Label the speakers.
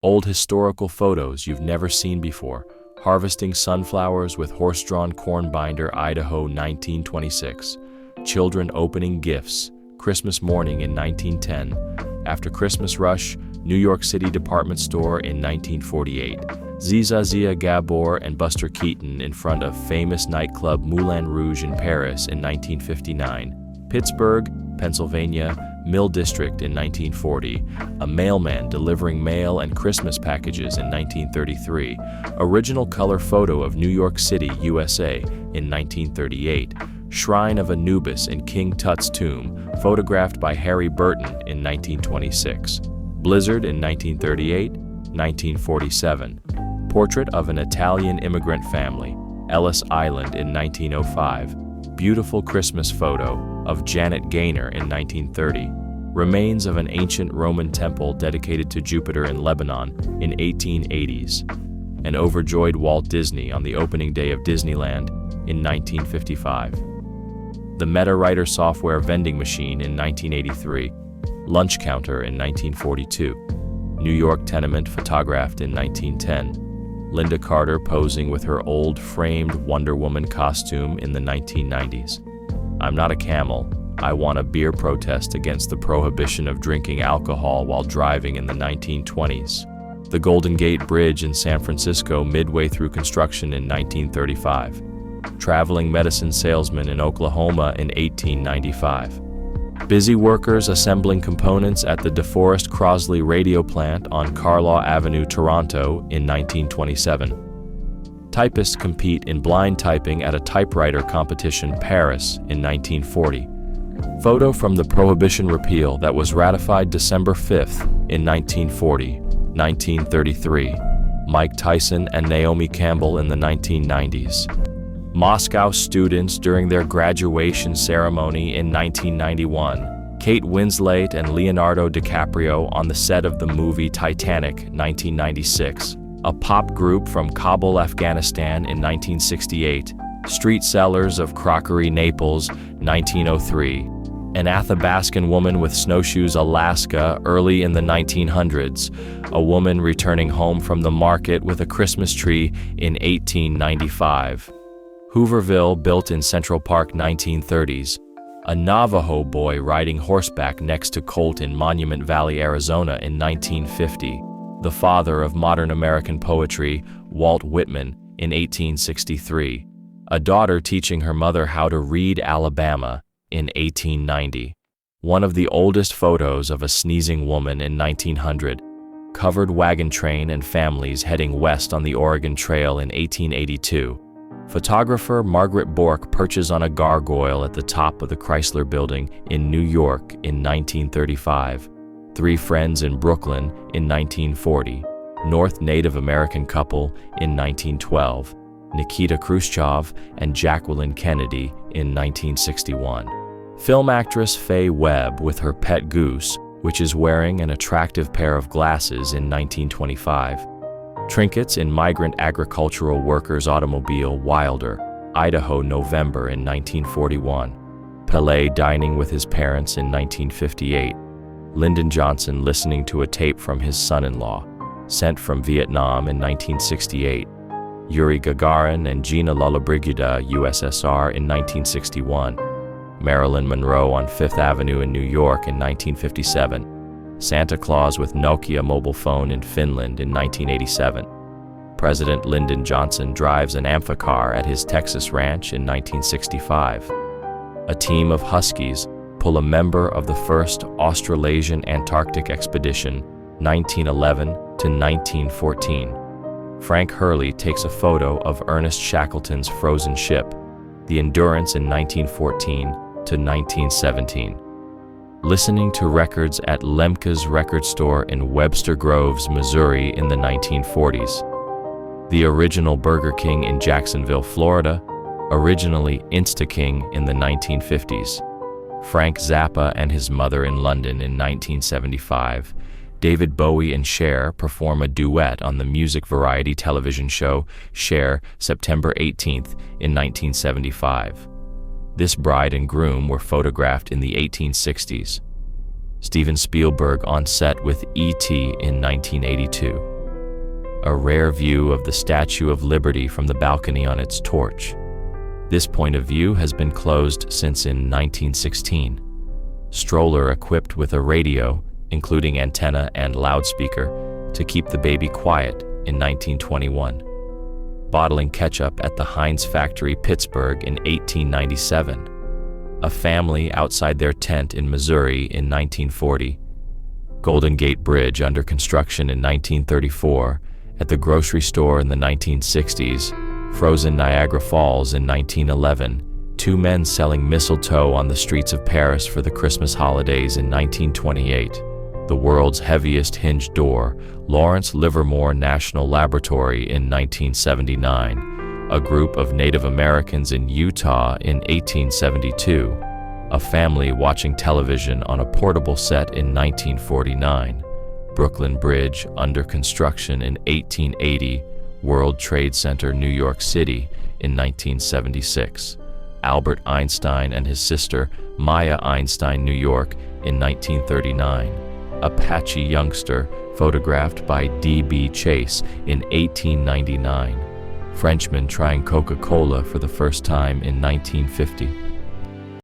Speaker 1: Old historical photos you've never seen before. Harvesting sunflowers with horse-drawn corn binder, Idaho, 1926. Children opening gifts, Christmas morning in 1910. After Christmas rush, New York City department store in 1948. Ziza Zia Gabor and Buster Keaton in front of famous nightclub Moulin Rouge in Paris in 1959. Pittsburgh, Pennsylvania, Mill District in 1940. A mailman delivering mail and Christmas packages in 1933. Original color photo of New York City, USA in 1938. Shrine of Anubis in King Tut's tomb, photographed by Harry Burton in 1926. Blizzard in 1938, 1947. Portrait of an Italian immigrant family, Ellis Island in 1905. Beautiful Christmas photo of Janet Gaynor in 1930. Remains of an ancient Roman temple dedicated to Jupiter in Lebanon in 1880s. An overjoyed Walt Disney on the opening day of Disneyland in 1955. The MetaWriter software vending machine in 1983. Lunch counter in 1942. New York tenement photographed in 1910. Linda Carter posing with her old framed Wonder Woman costume in the 1990s. I'm not a camel. I won a beer protest against the prohibition of drinking alcohol while driving in the 1920s. The Golden Gate Bridge in San Francisco midway through construction in 1935. Traveling medicine salesman in Oklahoma in 1895. Busy workers assembling components at the DeForest Crosley radio plant on Carlaw Avenue, Toronto in 1927. Typists compete in blind typing at a typewriter competition, Paris in 1940. Photo from the Prohibition repeal that was ratified December 5th in 1940, 1933. Mike Tyson and Naomi Campbell in the 1990s. Moscow students during their graduation ceremony in 1991. Kate Winslet and Leonardo DiCaprio on the set of the movie Titanic, 1996. A pop group from Kabul, Afghanistan in 1968. Street sellers of crockery, Naples, 1903. An Athabascan woman with snowshoes, Alaska, early in the 1900s. A woman returning home from the market with a Christmas tree in 1895. Hooverville, built in Central Park, 1930s. A Navajo boy riding horseback next to Colt in Monument Valley, Arizona in 1950. The father of modern American poetry, Walt Whitman, in 1863. A daughter teaching her mother how to read Alabama in 1890. One of the oldest photos of a sneezing woman in 1900. Covered wagon train and families heading west on the Oregon Trail in 1882. Photographer Margaret Bork perches on a gargoyle at the top of the Chrysler Building in New York in 1935. Three friends in Brooklyn in 1940. North Native American couple in 1912. Nikita Khrushchev and Jacqueline Kennedy in 1961. Film actress Faye Webb with her pet goose, which is wearing an attractive pair of glasses in 1925. Trinkets in migrant agricultural workers' automobile, Wilder, Idaho, November in 1941. Pelé dining with his parents in 1958. Lyndon Johnson listening to a tape from his son-in-law, sent from Vietnam in 1968. Yuri Gagarin and Gina Lollobrigida, USSR, in 1961. Marilyn Monroe on Fifth Avenue in New York in 1957. Santa Claus with Nokia mobile phone in Finland in 1987. President Lyndon Johnson drives an amphicar at his Texas ranch in 1965. A team of Huskies pull a member of the first Australasian Antarctic expedition, 1911 to 1914. Frank Hurley takes a photo of Ernest Shackleton's frozen ship, the Endurance, in 1914 to 1917. Listening to records at Lemke's record store in Webster Groves, Missouri in the 1940s. The original Burger King in Jacksonville, Florida, originally Insta-King in the 1950s. Frank Zappa and his mother in London in 1975. David Bowie and Cher perform a duet on the music variety television show Cher, September 18th in 1975. This bride and groom were photographed in the 1860s. Steven Spielberg on set with E.T. in 1982. a rare view of the Statue of Liberty from the balcony on its torch. This point of view has been closed since in 1916. Stroller equipped with a radio, including antenna and loudspeaker, to keep the baby quiet in 1921. Bottling ketchup at the Heinz factory, Pittsburgh in 1897. A family outside their tent in Missouri in 1940. Golden Gate Bridge under construction in 1934. At the grocery store in the 1960s. Frozen Niagara Falls in 1911. Two men selling mistletoe on the streets of Paris for the Christmas holidays in 1928. The world's heaviest hinged door, Lawrence Livermore National Laboratory in 1979. A group of Native Americans in Utah in 1872. A family watching television on a portable set in 1949. Brooklyn Bridge under construction in 1880. World Trade Center, New York City in 1976. Albert Einstein and his sister, Maya Einstein, New York in 1939. Apache youngster, photographed by D.B. Chase in 1899. Frenchman trying Coca-Cola for the first time in 1950.